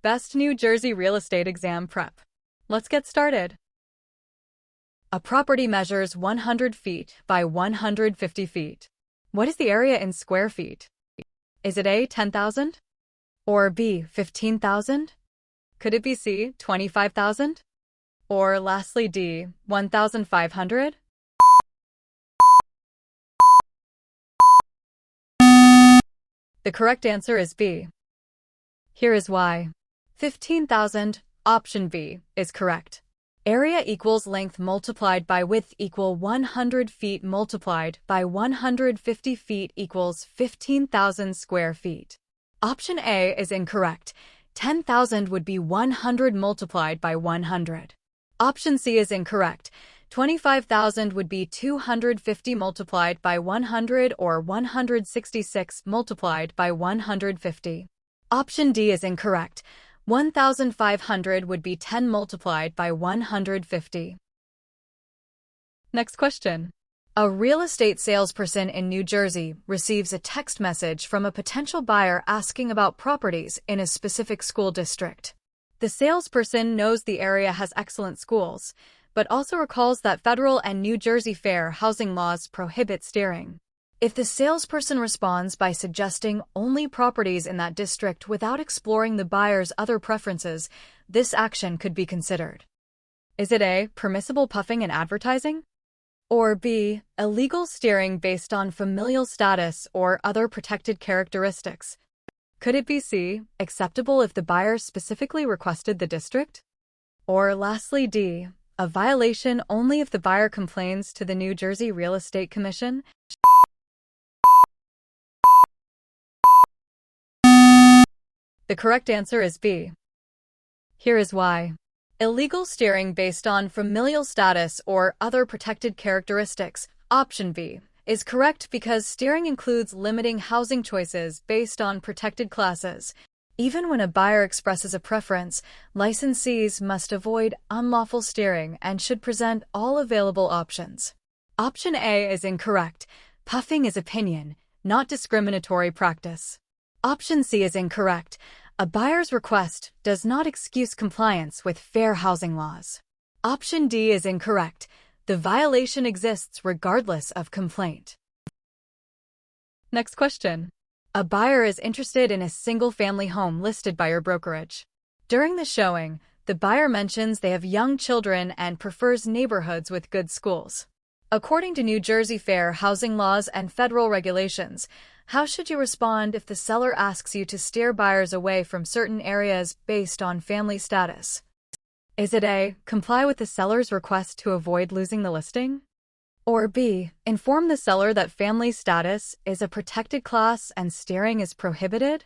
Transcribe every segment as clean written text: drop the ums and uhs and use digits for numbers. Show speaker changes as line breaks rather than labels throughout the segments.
Best New Jersey Real Estate Exam Prep. Let's get started. A property measures 100 feet by 150 feet. What is the area in square feet? Is it A, 10,000? Or B, 15,000? Could it be C, 25,000? Or lastly D, 1,500? The correct answer is B. Here is why. 15,000, option B, is correct. Area equals length multiplied by width equal 100 feet multiplied by 150 feet equals 15,000 square feet. Option A is incorrect. 10,000 would be 100 multiplied by 100. Option C is incorrect. 25,000 would be 250 multiplied by 100 or 166 multiplied by 150. Option D is incorrect. 1,500 would be 10 multiplied by 150. Next question. A real estate salesperson in New Jersey receives a text message from a potential buyer asking about properties in a specific school district. The salesperson knows the area has excellent schools, but also recalls that federal and New Jersey fair housing laws prohibit steering. If the salesperson responds by suggesting only properties in that district without exploring the buyer's other preferences, this action could be considered. Is it A, permissible puffing in advertising? Or B, illegal steering based on familial status or other protected characteristics? Could it be C, acceptable if the buyer specifically requested the district? Or lastly D, a violation only if the buyer complains to the New Jersey Real Estate Commission? The correct answer is B. Here is why. Illegal steering based on familial status or other protected characteristics, option B, is correct because steering includes limiting housing choices based on protected classes. Even when a buyer expresses a preference, licensees must avoid unlawful steering and should present all available options. Option A is incorrect. Puffing is opinion, not discriminatory practice. Option C is incorrect. A buyer's request does not excuse compliance with fair housing laws. Option D is incorrect. The violation exists regardless of complaint. Next question. A buyer is interested in a single-family home listed by your brokerage. During the showing, the buyer mentions they have young children and prefers neighborhoods with good schools. According to New Jersey fair housing laws and federal regulations, how should you respond if the seller asks you to steer buyers away from certain areas based on family status? Is it A, comply with the seller's request to avoid losing the listing? Or B, inform the seller that family status is a protected class and steering is prohibited?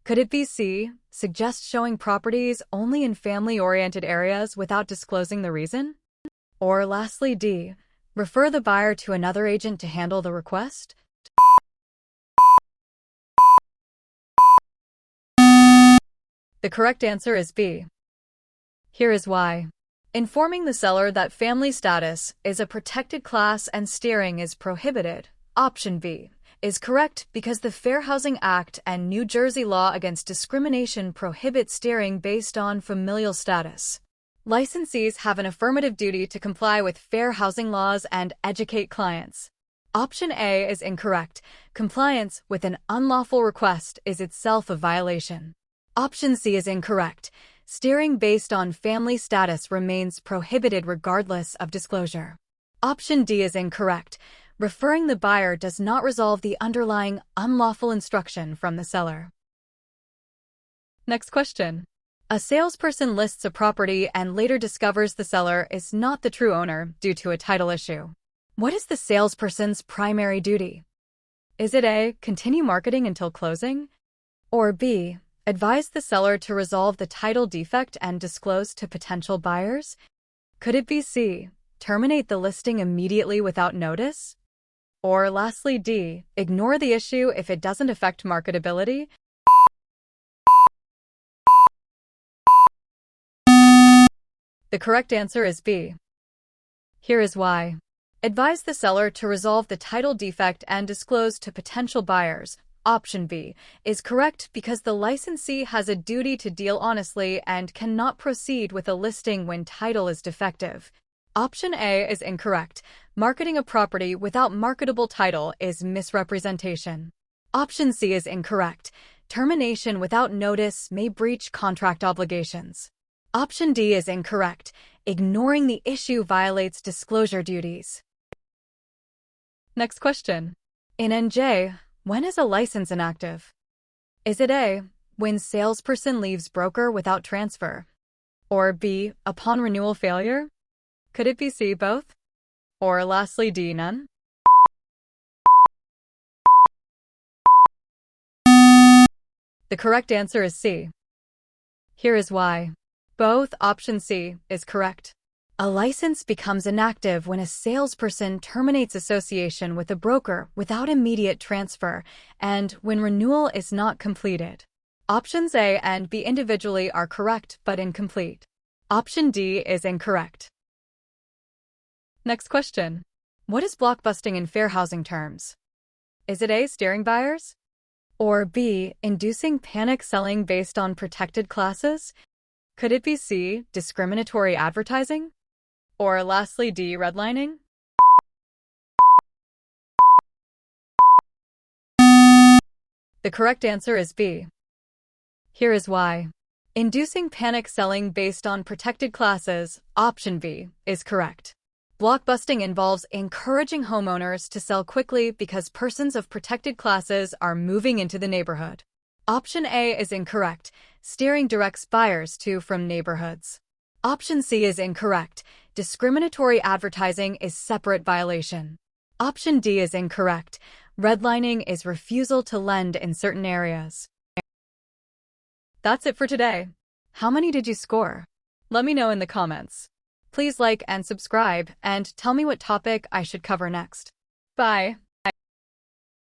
Could it be C, suggest showing properties only in family-oriented areas without disclosing the reason? Or lastly D, refer the buyer to another agent to handle the request? The correct answer is B. Here is why. Informing the seller that family status is a protected class and steering is prohibited, option B, is correct because the Fair Housing Act and New Jersey law against discrimination prohibit steering based on familial status. Licensees have an affirmative duty to comply with fair housing laws and educate clients. Option A is incorrect. Compliance with an unlawful request is itself a violation. Option C is incorrect. Steering based on family status remains prohibited regardless of disclosure. Option D is incorrect. Referring the buyer does not resolve the underlying unlawful instruction from the seller. Next question. A salesperson lists a property and later discovers the seller is not the true owner due to a title issue. What is the salesperson's primary duty? Is it A, continue marketing until closing? Or B, advise the seller to resolve the title defect and disclose to potential buyers? Could it be C, terminate the listing immediately without notice? Or lastly D, ignore the issue if it doesn't affect marketability? The correct answer is B. Here is why. Advise the seller to resolve the title defect and disclose to potential buyers, option B, is correct because the licensee has a duty to deal honestly and cannot proceed with a listing when title is defective. Option A is incorrect. Marketing a property without marketable title is misrepresentation. Option C is incorrect. Termination without notice may breach contract obligations. Option D is incorrect. Ignoring the issue violates disclosure duties. Next question. In NJ, when is a license inactive? Is it A, when salesperson leaves broker without transfer? Or B, upon renewal failure? Could it be C, both? Or lastly, D, none? The correct answer is C. Here is why. Both option C is correct. A license becomes inactive when a salesperson terminates association with a broker without immediate transfer and when renewal is not completed. Options A and B individually are correct but incomplete. Option D is incorrect. Next question. What is blockbusting in fair housing terms? Is it A, steering buyers? Or B, inducing panic selling based on protected classes? Could it be C, discriminatory advertising? Or lastly, D, redlining? The correct answer is B. Here is why. Inducing panic selling based on protected classes, option B, is correct. Blockbusting involves encouraging homeowners to sell quickly because persons of protected classes are moving into the neighborhood. Option A is incorrect. Steering directs buyers to from neighborhoods. Option C is incorrect. Discriminatory advertising is separate violation. Option D is incorrect. Redlining is refusal to lend in certain areas. That's it for today. How many did you score? Let me know in the comments. Please like and subscribe and tell me what topic I should cover next. Bye.